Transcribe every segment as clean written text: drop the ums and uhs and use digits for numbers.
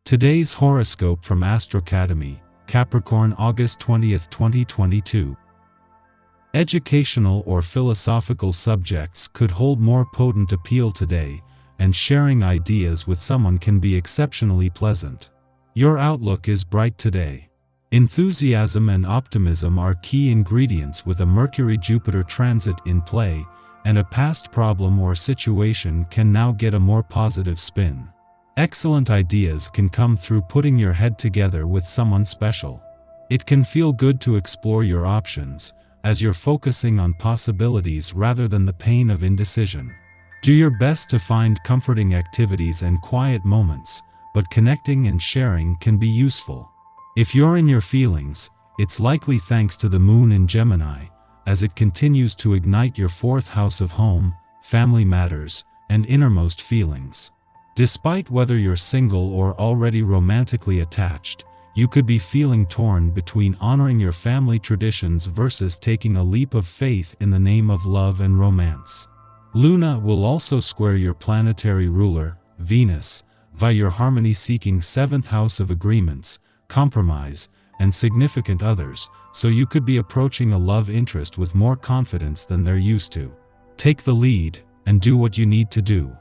Today's horoscope from Astrocademy, Capricorn August 20th, 2022. Educational or philosophical subjects could hold more potent appeal today, and sharing ideas with someone can be exceptionally pleasant. Your outlook is bright today. Enthusiasm and optimism are key ingredients with a Mercury-Jupiter transit in play, and a past problem or situation can now get a more positive spin. Excellent ideas can come through putting your head together with someone special. It can feel good to explore your options, as you're focusing on possibilities rather than the pain of indecision. Do your best to find comforting activities and quiet moments, but connecting and sharing can be useful. If you're in your feelings, it's likely thanks to the moon in Gemini, as it continues to ignite your fourth house of home, family matters, and innermost feelings. Despite whether you're single or already romantically attached, you could be feeling torn between honoring your family traditions versus taking a leap of faith in the name of love and romance. Luna will also square your planetary ruler, Venus, via your harmony-seeking seventh house of agreements, compromise, and significant others, so you could be approaching a love interest with more confidence than they're used to. Take the lead, and do what you need to do.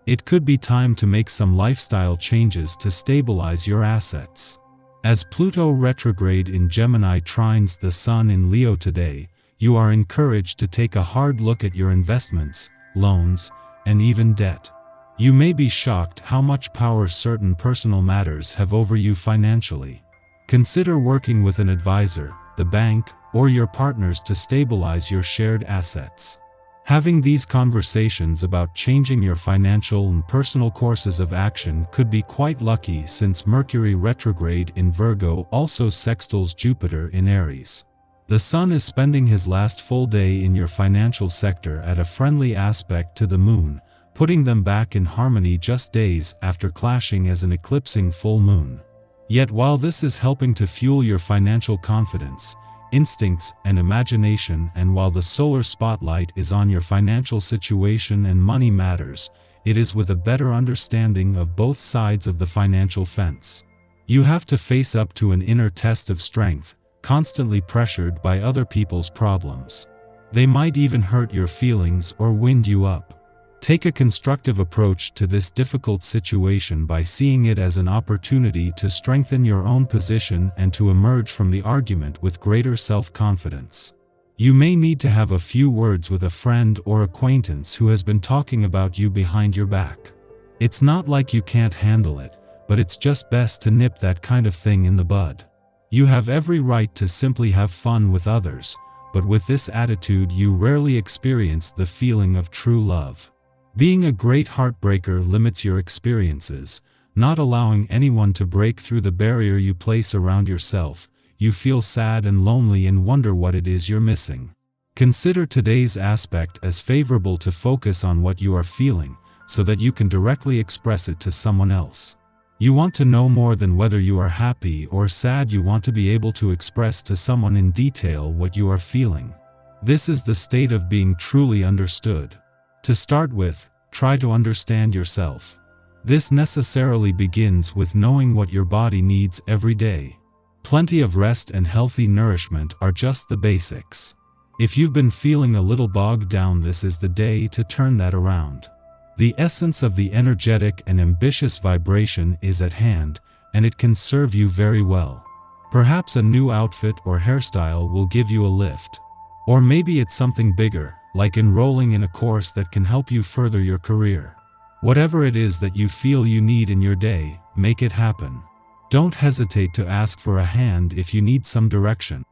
It could be time to make some lifestyle changes to stabilize your assets. As Pluto retrograde in Gemini trines the Sun in Leo today, you are encouraged to take a hard look at your investments, loans, and even debt. You may be shocked how much power certain personal matters have over you financially. Consider working with an advisor, the bank, or your partners to stabilize your shared assets. Having these conversations about changing your financial and personal courses of action could be quite lucky, since Mercury retrograde in Virgo also sextiles Jupiter in Aries. The Sun is spending his last full day in your financial sector at a friendly aspect to the Moon, putting them back in harmony just days after clashing as an eclipsing full moon. Yet while this is helping to fuel your financial confidence, instincts, and imagination, and while the solar spotlight is on your financial situation and money matters, it is with a better understanding of both sides of the financial fence. You have to face up to an inner test of strength, constantly pressured by other people's problems. They might even hurt your feelings or wind you up. Take a constructive approach to this difficult situation by seeing it as an opportunity to strengthen your own position and to emerge from the argument with greater self-confidence. You may need to have a few words with a friend or acquaintance who has been talking about you behind your back. It's not like you can't handle it, but it's just best to nip that kind of thing in the bud. You have every right to simply have fun with others, but with this attitude you rarely experience the feeling of true love. Being a great heartbreaker limits your experiences, not allowing anyone to break through the barrier you place around yourself. You feel sad and lonely and wonder what it is you're missing. Consider today's aspect as favorable to focus on what you are feeling, so that you can directly express it to someone else. You want to know more than whether you are happy or sad. You want to be able to express to someone in detail what you are feeling. This is the state of being truly understood. To start with, try to understand yourself. This necessarily begins with knowing what your body needs every day. Plenty of rest and healthy nourishment are just the basics. If you've been feeling a little bogged down, this is the day to turn that around. The essence of the energetic and ambitious vibration is at hand, and it can serve you very well. Perhaps a new outfit or hairstyle will give you a lift. Or maybe it's something bigger, like enrolling in a course that can help you further your career. Whatever it is that you feel you need in your day, make it happen. Don't hesitate to ask for a hand if you need some direction.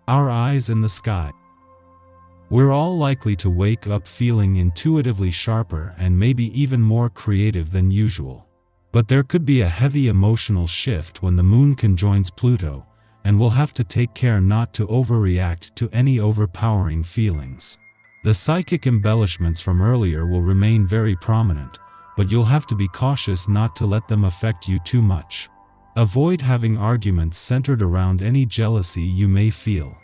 Our eyes in the sky. We're all likely to wake up feeling intuitively sharper and maybe even more creative than usual. But there could be a heavy emotional shift when the moon conjoins Pluto, and we'll have to take care not to overreact to any overpowering feelings. The psychic embellishments from earlier will remain very prominent, but you'll have to be cautious not to let them affect you too much. Avoid having arguments centered around any jealousy you may feel.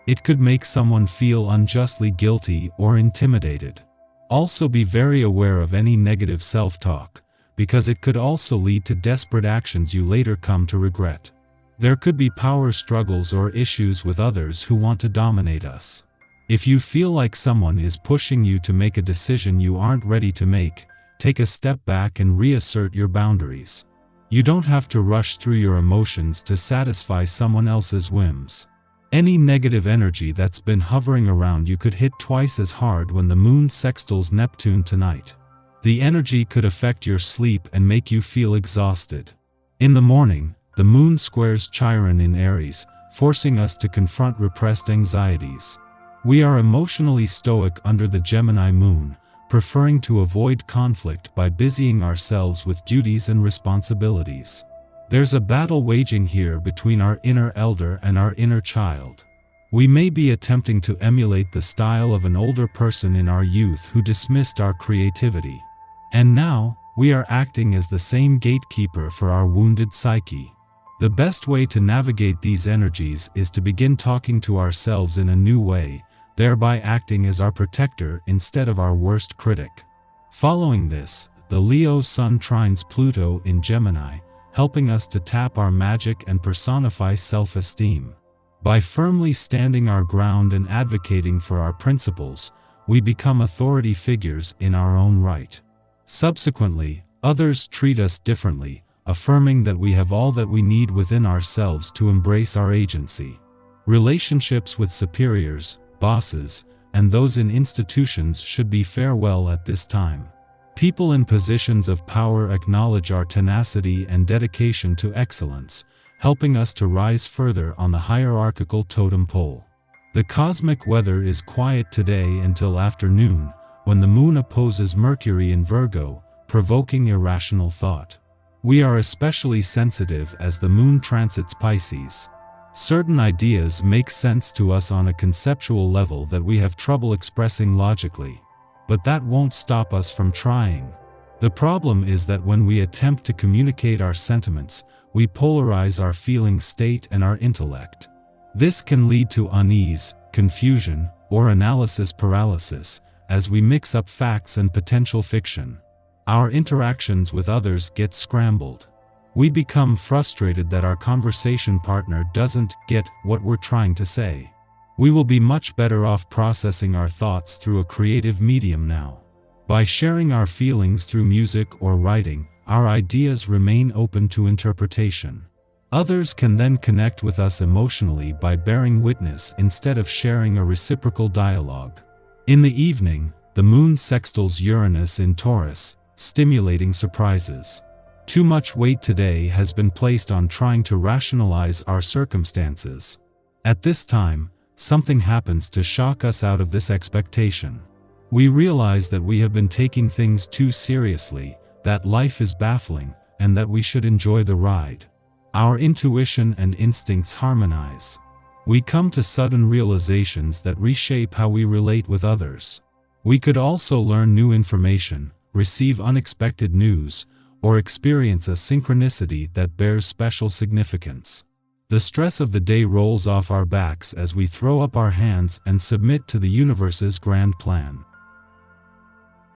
It could make someone feel unjustly guilty or intimidated. Also be very aware of any negative self-talk, because it could also lead to desperate actions you later come to regret. There could be power struggles or issues with others who want to dominate us. If you feel like someone is pushing you to make a decision you aren't ready to make, take a step back and reassert your boundaries. You don't have to rush through your emotions to satisfy someone else's whims. Any negative energy that's been hovering around you could hit twice as hard when the moon sextiles Neptune tonight. The energy could affect your sleep and make you feel exhausted. In the morning, the moon squares Chiron in Aries, forcing us to confront repressed anxieties. We are emotionally stoic under the Gemini moon, preferring to avoid conflict by busying ourselves with duties and responsibilities. There's a battle waging here between our inner elder and our inner child. We may be attempting to emulate the style of an older person in our youth who dismissed our creativity. And now, we are acting as the same gatekeeper for our wounded psyche. The best way to navigate these energies is to begin talking to ourselves in a new way, thereby acting as our protector instead of our worst critic. Following this, the Leo Sun trines Pluto in Gemini, helping us to tap our magic and personify self-esteem. By firmly standing our ground and advocating for our principles, we become authority figures in our own right. Subsequently, others treat us differently, affirming that we have all that we need within ourselves to embrace our agency. Relationships with superiors, bosses, and those in institutions should be farewell at this time. People in positions of power acknowledge our tenacity and dedication to excellence, helping us to rise further on the hierarchical totem pole. The cosmic weather is quiet today until afternoon, when the moon opposes Mercury in Virgo, provoking irrational thought. We are especially sensitive as the moon transits Pisces. Certain ideas make sense to us on a conceptual level that we have trouble expressing logically. But that won't stop us from trying. The problem is that when we attempt to communicate our sentiments, we polarize our feeling state and our intellect. This can lead to unease, confusion, or analysis paralysis, as we mix up facts and potential fiction. Our interactions with others get scrambled. We become frustrated that our conversation partner doesn't get what we're trying to say. We will be much better off processing our thoughts through a creative medium now. By sharing our feelings through music or writing, our ideas remain open to interpretation. Others can then connect with us emotionally by bearing witness instead of sharing a reciprocal dialogue. In the evening, the moon sextiles Uranus in Taurus, stimulating surprises. Too much weight today has been placed on trying to rationalize our circumstances. At this time, something happens to shock us out of this expectation. We realize that we have been taking things too seriously, that life is baffling, and that we should enjoy the ride. Our intuition and instincts harmonize. We come to sudden realizations that reshape how we relate with others. We could also learn new information, receive unexpected news, or experience a synchronicity that bears special significance. The stress of the day rolls off our backs as we throw up our hands and submit to the universe's grand plan.